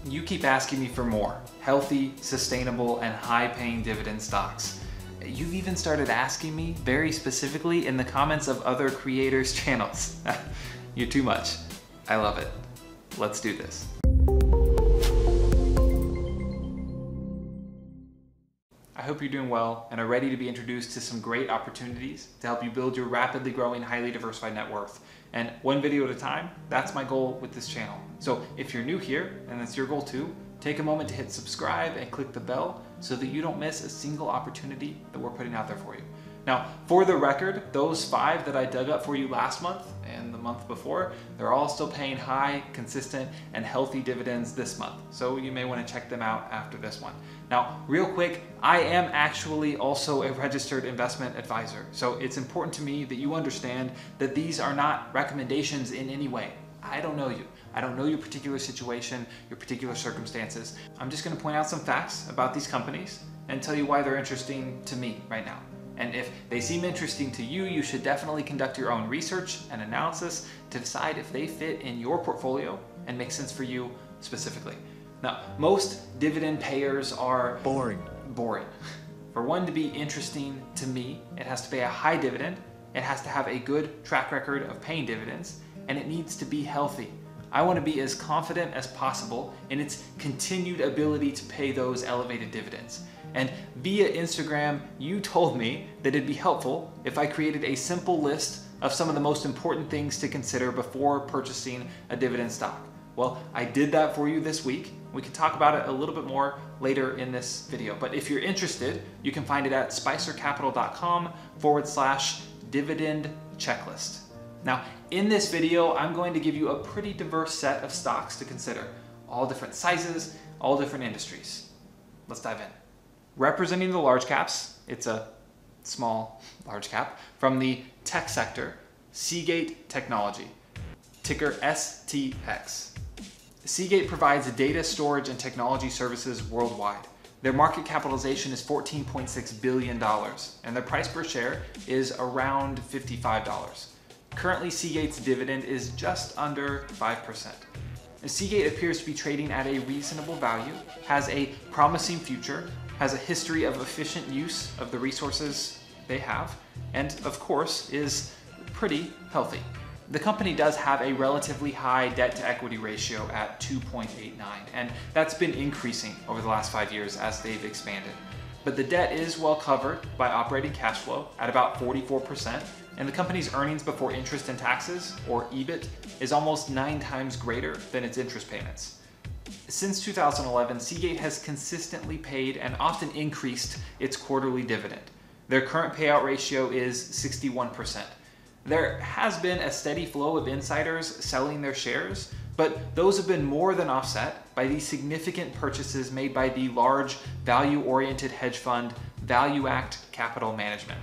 You keep asking me for more healthy, sustainable, and high-paying dividend stocks. You've even started asking me very specifically in the comments of other creators' channels. You're too much. I love it. Let's do this. I hope you're doing well and are ready to be introduced to some great opportunities to help you build your rapidly growing, highly diversified net worth. And one video at a time, that's my goal with this channel. So if you're new here, and that's your goal too, take a moment to hit subscribe and click the bell so that you don't miss a single opportunity that we're putting out there for you. Now, for the record, those 5 that I dug up for you last month and the month before, they're all still paying high, consistent, and healthy dividends this month. So you may want to check them out after this one. Now, real quick, I am actually also a registered investment advisor. So it's important to me that you understand that these are not recommendations in any way. I don't know you. I don't know your particular situation, your particular circumstances. I'm just going to point out some facts about these companies and tell you why they're interesting to me right now. And if they seem interesting to you, you should definitely conduct your own research and analysis to decide if they fit in your portfolio and make sense for you specifically. Now, most dividend payers are boring. For one to be interesting to me, it has to pay a high dividend, it has to have a good track record of paying dividends, and it needs to be healthy. I want to be as confident as possible in its continued ability to pay those elevated dividends. And via Instagram, you told me that it'd be helpful if I created a simple list of some of the most important things to consider before purchasing a dividend stock. Well, I did that for you this week. We can talk about it a little bit more later in this video. But if you're interested, you can find it at spicercapital.com/dividend checklist. Now, in this video, I'm going to give you a pretty diverse set of stocks to consider. All different sizes, all different industries. Let's dive in. Representing the large caps, it's a small large cap, from the tech sector, Seagate Technology, ticker STX. Seagate provides data storage and technology services worldwide. Their market capitalization is $14.6 billion, and their price per share is around $55. Currently, Seagate's dividend is just under 5%. Seagate appears to be trading at a reasonable value, has a promising future, has a history of efficient use of the resources they have, and of course is pretty healthy. The company does have a relatively high debt to equity ratio at 2.89, and that's been increasing over the last 5 years as they've expanded. But the debt is well covered by operating cash flow at about 44%, and the company's earnings before interest and taxes, or EBIT, is almost 9 times greater than its interest payments. Since 2011, Seagate has consistently paid and often increased its quarterly dividend. Their current payout ratio is 61%. There has been a steady flow of insiders selling their shares, but those have been more than offset by the significant purchases made by the large value-oriented hedge fund ValueAct Capital Management.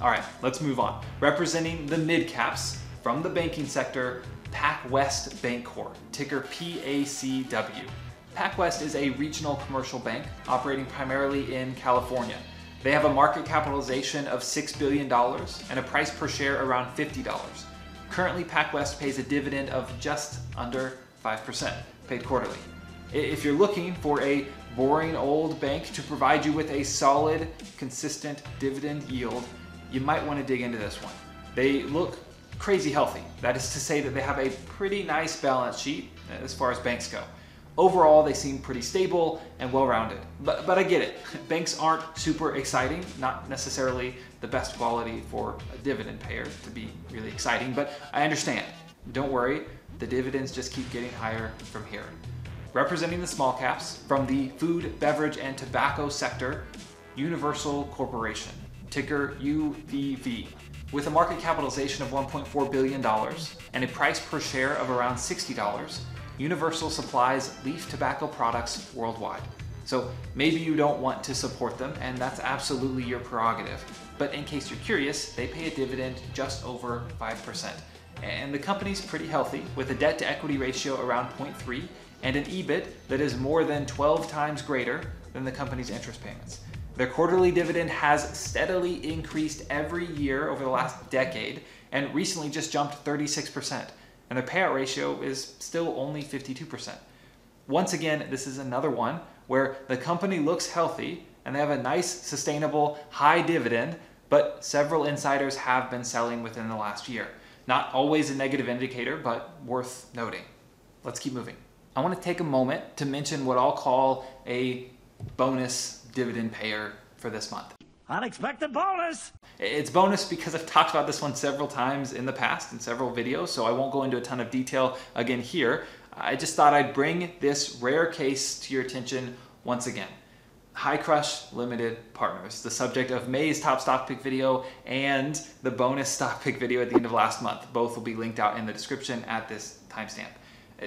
All right, let's move on. Representing the mid-caps from the banking sector, PacWest Bancorp, ticker PACW. PacWest is a regional commercial bank operating primarily in California. They have a market capitalization of $6 billion and a price per share around $50. Currently, PacWest pays a dividend of just under 5%, paid quarterly. If you're looking for a boring old bank to provide you with a solid, consistent dividend yield, you might want to dig into this one. They look crazy healthy. That is to say that they have a pretty nice balance sheet as far as banks go. Overall, they seem pretty stable and well-rounded. But I get it. Banks aren't super exciting, not necessarily the best quality for a dividend payer to be really exciting, but I understand. Don't worry, the dividends just keep getting higher from here. Representing the small caps from the food, beverage, and tobacco sector, Universal Corporation, ticker UVV. With a market capitalization of $1.4 billion and a price per share of around $60, Universal supplies leaf tobacco products worldwide. So maybe you don't want to support them, and that's absolutely your prerogative. But in case you're curious, they pay a dividend just over 5%. And the company's pretty healthy, with a debt to equity ratio around 0.3 and an EBIT that is more than 12 times greater than the company's interest payments. Their quarterly dividend has steadily increased every year over the last decade and recently just jumped 36%. And their payout ratio is still only 52%. Once again, this is another one where the company looks healthy and they have a nice, sustainable, high dividend, but several insiders have been selling within the last year. Not always a negative indicator, but worth noting. Let's keep moving. I want to take a moment to mention what I'll call a bonus dividend payer for this month. Unexpected bonus! It's bonus because I've talked about this one several times in the past in several videos, so I won't go into a ton of detail again here. I just thought I'd bring this rare case to your attention once again. High Crush Limited Partners, the subject of May's top stock pick video and the bonus stock pick video at the end of last month. Both will be linked out in the description at this timestamp.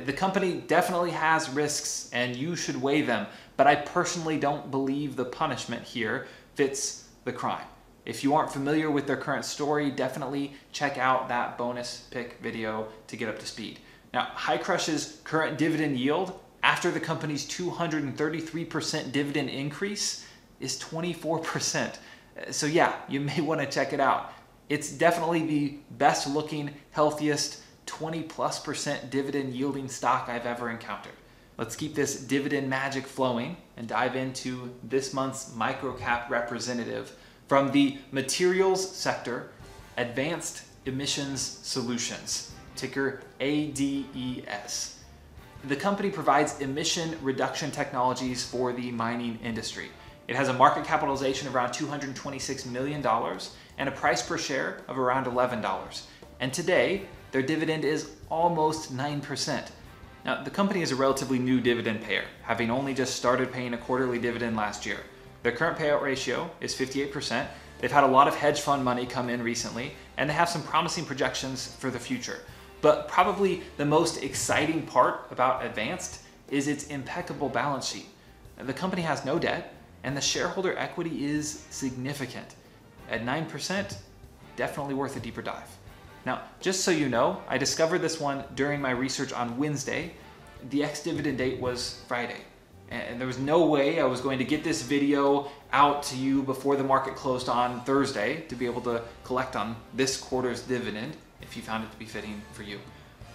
The company definitely has risks and you should weigh them, but I personally don't believe the punishment here fits the crime. If you aren't familiar with their current story, definitely check out that bonus pick video to get up to speed. Now, High Crush's current dividend yield after the company's 233% dividend increase is 24%. So yeah, you may want to check it out. It's definitely the best looking, healthiest 20+% dividend yielding stock I've ever encountered. Let's keep this dividend magic flowing and dive into this month's microcap representative from the materials sector, Advanced Emissions Solutions, ticker ADES. The company provides emission reduction technologies for the mining industry. It has a market capitalization of around $226 million and a price per share of around $11. And today, their dividend is almost 9%. Now, the company is a relatively new dividend payer, having only just started paying a quarterly dividend last year. Their current payout ratio is 58%. They've had a lot of hedge fund money come in recently, and they have some promising projections for the future. But probably the most exciting part about Advanced is its impeccable balance sheet. The company has no debt, and the shareholder equity is significant. At 9%, definitely worth a deeper dive. Now, just so you know, I discovered this one during my research on Wednesday. The ex-dividend date was Friday. And there was no way I was going to get this video out to you before the market closed on Thursday to be able to collect on this quarter's dividend if you found it to be fitting for you.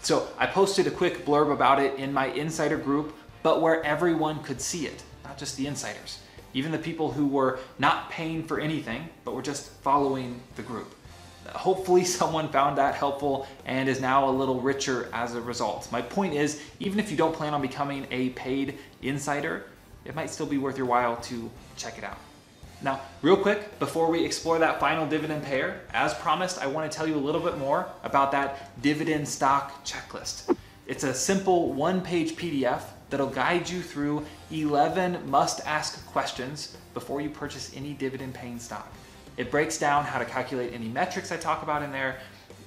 So I posted a quick blurb about it in my insider group, but where everyone could see it, not just the insiders, even the people who were not paying for anything, but were just following the group. Hopefully someone found that helpful and is now a little richer as a result. My point is, even if you don't plan on becoming a paid insider, it might still be worth your while to check it out. Now, real quick, before we explore that final dividend payer, as promised, I want to tell you a little bit more about that dividend stock checklist. It's a simple one-page PDF that'll guide you through 11 must-ask questions before you purchase any dividend-paying stock. It breaks down how to calculate any metrics I talk about in there,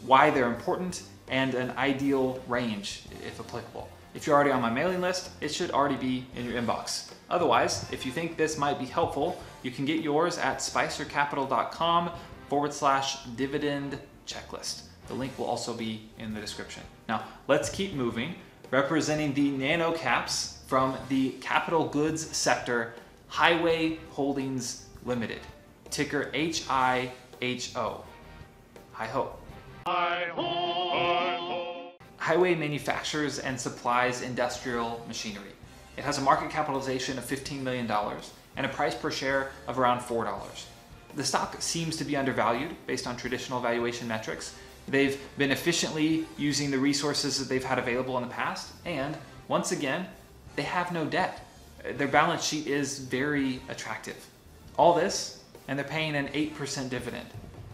why they're important, and an ideal range, if applicable. If you're already on my mailing list, it should already be in your inbox. Otherwise, if you think this might be helpful, you can get yours at spicercapital.com/dividend checklist. The link will also be in the description. Now, let's keep moving. Representing the nano caps from the capital goods sector, Highway Holdings Limited, ticker HIHO. Hi-ho. Hi-ho. Highway manufactures and supplies industrial machinery. It has a market capitalization of $15 million and a price per share of around $4. The stock seems to be undervalued based on traditional valuation metrics. They've been efficiently using the resources that they've had available in the past, and once again, they have no debt. Their balance sheet is very attractive. All this, and they're paying an 8% dividend.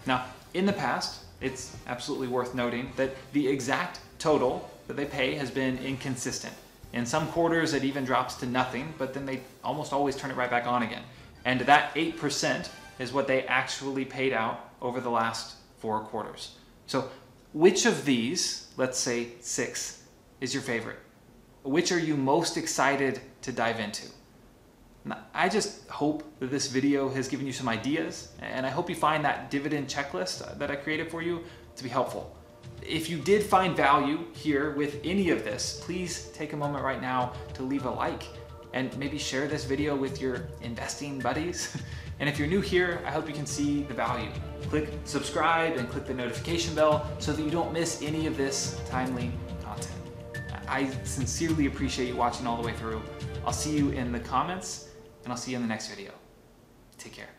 Now, in the past, it's absolutely worth noting that the exact total that they pay has been inconsistent. In some quarters, it even drops to nothing, but then they almost always turn it right back on again. And that 8% is what they actually paid out over the last 4 quarters. So which of these, let's say 6, is your favorite? Which are you most excited to dive into? Now, I just hope that this video has given you some ideas, and I hope you find that dividend checklist that I created for you to be helpful. If you did find value here with any of this, please take a moment right now to leave a like and maybe share this video with your investing buddies. And if you're new here, I hope you can see the value. Click subscribe and click the notification bell so that you don't miss any of this timely content. I sincerely appreciate you watching all the way through. I'll see you in the comments, and I'll see you in the next video. Take care.